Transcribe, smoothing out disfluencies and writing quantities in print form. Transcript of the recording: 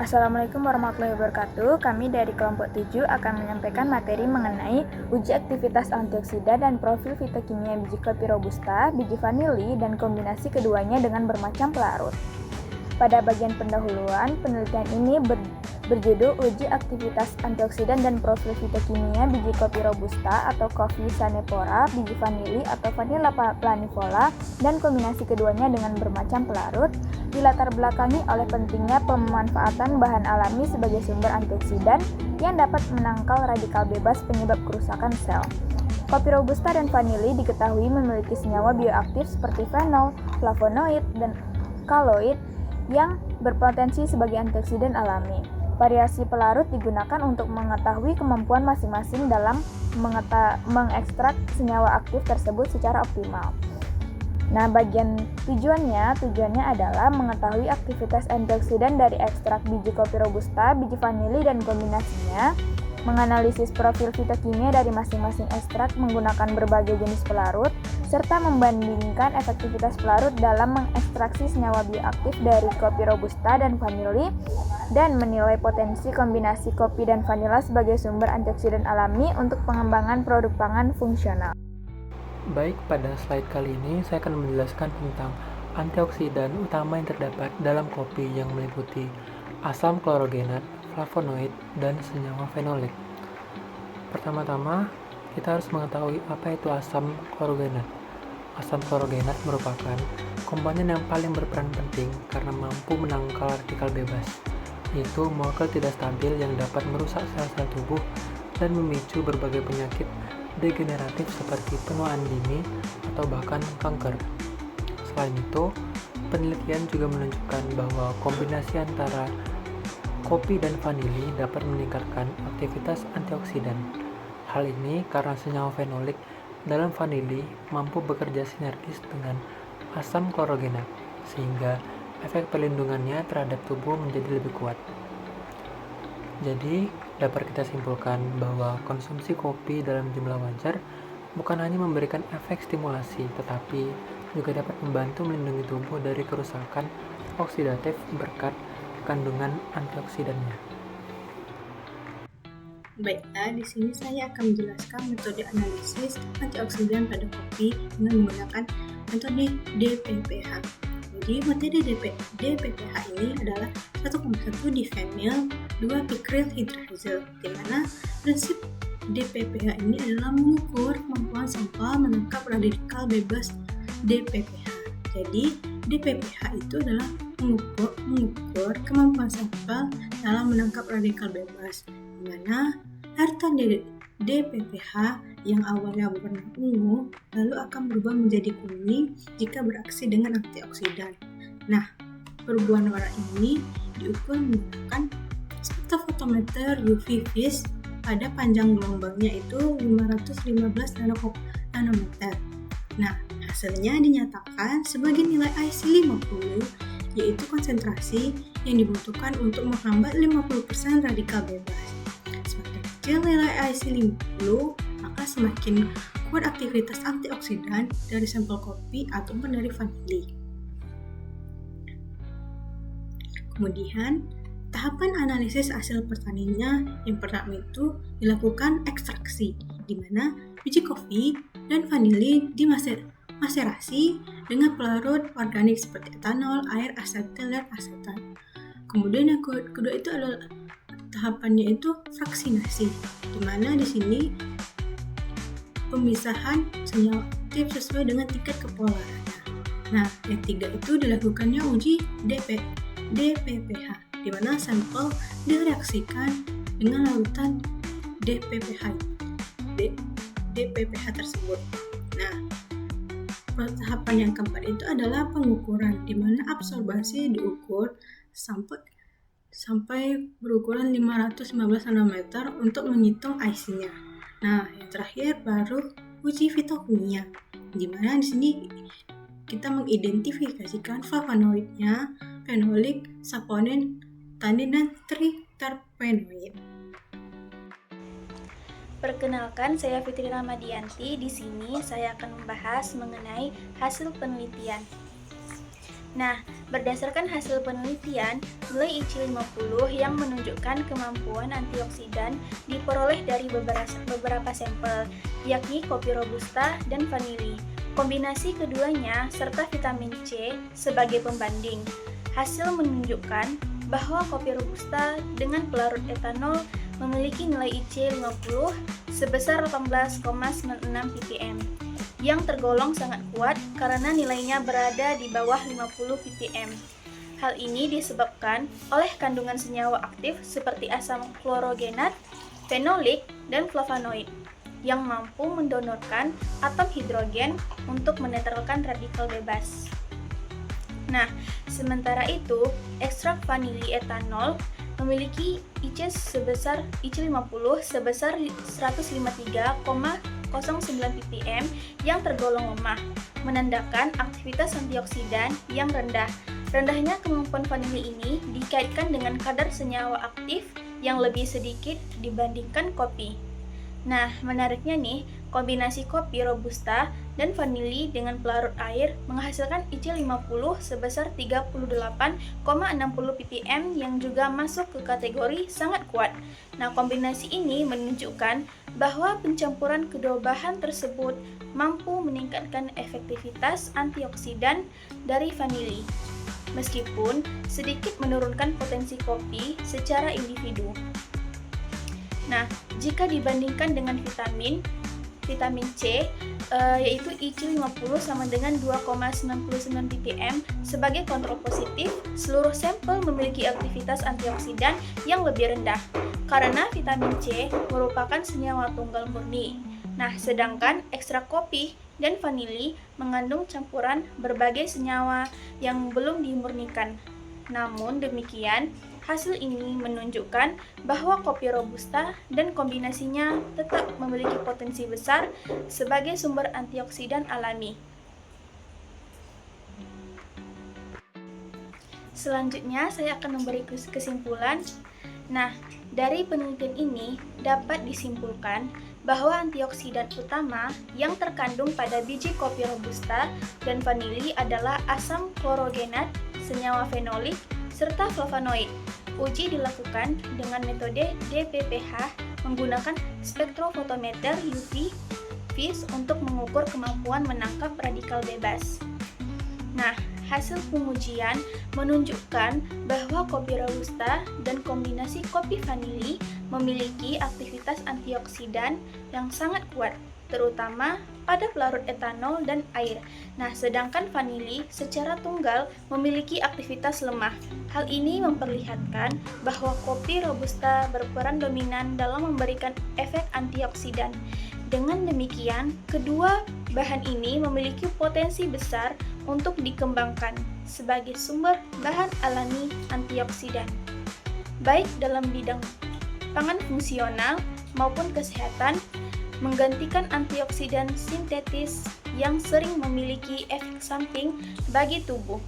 Assalamualaikum warahmatullahi wabarakatuh. Kami dari kelompok 7 akan menyampaikan materi mengenai uji aktivitas antioksidan dan profil fitokimia biji kopi robusta, biji vanili, dan kombinasi keduanya dengan bermacam pelarut. Pada bagian pendahuluan, penelitian ini berjudul Uji Aktivitas Antioksidan dan Profil Fitokimia Biji Kopi Robusta atau Coffea sanephora, biji vanili atau Vanilla planifolia, dan kombinasi keduanya dengan bermacam pelarut, dilatar belakangi oleh pentingnya pemanfaatan bahan alami sebagai sumber antioksidan yang dapat menangkal radikal bebas penyebab kerusakan sel. Kopi robusta dan vanili diketahui memiliki senyawa bioaktif seperti fenol, flavonoid, dan kaloid yang berpotensi sebagai antioksidan alami. Variasi pelarut digunakan untuk mengetahui kemampuan masing-masing dalam mengekstrak senyawa aktif tersebut secara optimal. Nah, bagian tujuannya adalah mengetahui aktivitas antioksidan dari ekstrak biji kopi robusta, biji vanili, dan kombinasinya, menganalisis profil fitokimia dari masing-masing ekstrak menggunakan berbagai jenis pelarut, serta membandingkan efektivitas pelarut dalam mengekstraksi senyawa bioaktif dari kopi robusta dan vanili, dan menilai potensi kombinasi kopi dan vanila sebagai sumber antioksidan alami untuk pengembangan produk pangan fungsional. Baik, pada slide kali ini saya akan menjelaskan tentang antioksidan utama yang terdapat dalam kopi yang meliputi asam klorogenat, flavonoid, dan senyawa fenolik. Pertama-tama, kita harus mengetahui apa itu asam klorogenat. Asam klorogenat merupakan komponen yang paling berperan penting karena mampu menangkal radikal bebas, yaitu molekul tidak stabil yang dapat merusak sel-sel tubuh dan memicu berbagai penyakit degeneratif seperti penuaan dini atau bahkan kanker. Selain itu, penelitian juga menunjukkan bahwa kombinasi antara kopi dan vanili dapat meningkatkan aktivitas antioksidan. Hal ini karena senyawa fenolik dalam vanili mampu bekerja sinergis dengan asam klorogenat, sehingga efek perlindungannya terhadap tubuh menjadi lebih kuat. Jadi, dapat kita simpulkan bahwa konsumsi kopi dalam jumlah wajar bukan hanya memberikan efek stimulasi, tetapi juga dapat membantu melindungi tubuh dari kerusakan oksidatif berkat kandungan antioksidannya. Baiklah, di sini saya akan menjelaskan metode analisis antioksidan pada kopi dengan menggunakan metode DPPH. Jadi, metode DPPH ini adalah 1,1 difenyl 2 pikryl hidrazol, di mana prinsip DPPH ini adalah mengukur kemampuan sampel menangkap radikal bebas DPPH. Jadi, DPPH itu adalah mengukur kemampuan sampel dalam menangkap radikal bebas, di mana harta DPPH yang awalnya berwarna ungu lalu akan berubah menjadi kuning jika beraksi dengan antioksidan. Nah, perubahan warna ini diukur menggunakan spektrofotometer UV vis pada panjang gelombangnya itu 515 nanometer. Nah, hasilnya dinyatakan sebagai nilai IC50, yaitu konsentrasi yang dibutuhkan untuk menghambat 50% radikal bebas. Semakin kecil nilai IC50, maka semakin kuat aktivitas antioksidan dari sampel kopi ataupun dari vanili. Kemudian, tahapan analisis hasil pertaniannya yang pertama itu dilakukan ekstraksi, di mana biji kopi dan vanili dimaserasi dengan pelarut organik seperti etanol, air, asetil, dan asetat. Kemudian yang kedua itu adalah tahapannya itu fraksinasi, di mana di sini pemisahan senyawa aktif sesuai dengan tingkat kepolarannya. Nah, yang ketiga itu dilakukannya uji DPPH, di mana sampel direaksikan dengan larutan DPPH tersebut. Nah, tahapan yang keempat itu adalah pengukuran, di mana absorbasi diukur sampai berukuran 515 nanometer untuk menghitung IC-nya. Nah, yang terakhir baru uji fitokimia, di mana di sini kita mengidentifikasikan flavonoidnya, fenolik, saponin, tanin, dan triterpenoid. Perkenalkan, saya Fitri Ramadianti. Di sini saya akan membahas mengenai hasil penelitian. Nah, berdasarkan hasil penelitian, nilai IC50 yang menunjukkan kemampuan antioksidan diperoleh dari beberapa sampel, yakni kopi Robusta dan vanili. Kombinasi keduanya serta vitamin C sebagai pembanding. Hasil menunjukkan bahwa kopi Robusta dengan pelarut etanol memiliki nilai IC50 sebesar 18,96 ppm, yang tergolong sangat kuat karena nilainya berada di bawah 50 ppm. Hal ini disebabkan oleh kandungan senyawa aktif seperti asam klorogenat, fenolik, dan flavonoid yang mampu mendonorkan atom hidrogen untuk menetralkan radikal bebas. Nah, sementara itu, ekstrak vanili etanol memiliki IC50 sebesar 153,09 ppm yang tergolong lemah, menandakan aktivitas antioksidan yang rendah. Rendahnya kemampuan vanili ini dikaitkan dengan kadar senyawa aktif yang lebih sedikit dibandingkan kopi. Nah, menariknya nih, kombinasi kopi Robusta dan vanili dengan pelarut air menghasilkan IC50 sebesar 38,60 ppm yang juga masuk ke kategori sangat kuat. Nah, kombinasi ini menunjukkan bahwa pencampuran kedua bahan tersebut mampu meningkatkan efektivitas antioksidan dari vanili, meskipun sedikit menurunkan potensi kopi secara individu. Nah, jika dibandingkan dengan vitamin C, yaitu IC50 sama dengan 2,99 ppm sebagai kontrol positif, seluruh sampel memiliki aktivitas antioksidan yang lebih rendah, karena vitamin C merupakan senyawa tunggal murni. Nah, sedangkan ekstrak kopi dan vanili mengandung campuran berbagai senyawa yang belum dimurnikan. Namun demikian, hasil ini menunjukkan bahwa kopi Robusta dan kombinasinya tetap memiliki potensi besar sebagai sumber antioksidan alami. Selanjutnya, saya akan memberi kesimpulan. Nah, dari penelitian ini dapat disimpulkan bahwa antioksidan utama yang terkandung pada biji kopi Robusta dan vanili adalah asam klorogenat, senyawa fenolik, serta flavonoid. Uji dilakukan dengan metode DPPH menggunakan spektrofotometer UV vis untuk mengukur kemampuan menangkap radikal bebas. Nah, hasil pengujian menunjukkan bahwa kopi Robusta dan kombinasi kopi vanili memiliki aktivitas antioksidan yang sangat kuat, terutama pada pelarut etanol dan air. Nah, sedangkan vanili secara tunggal memiliki aktivitas lemah. Hal ini memperlihatkan bahwa kopi Robusta berperan dominan dalam memberikan efek antioksidan. Dengan demikian, kedua bahan ini memiliki potensi besar untuk dikembangkan sebagai sumber bahan alami antioksidan, baik dalam bidang pangan fungsional maupun kesehatan, menggantikan antioksidan sintetis yang sering memiliki efek samping bagi tubuh.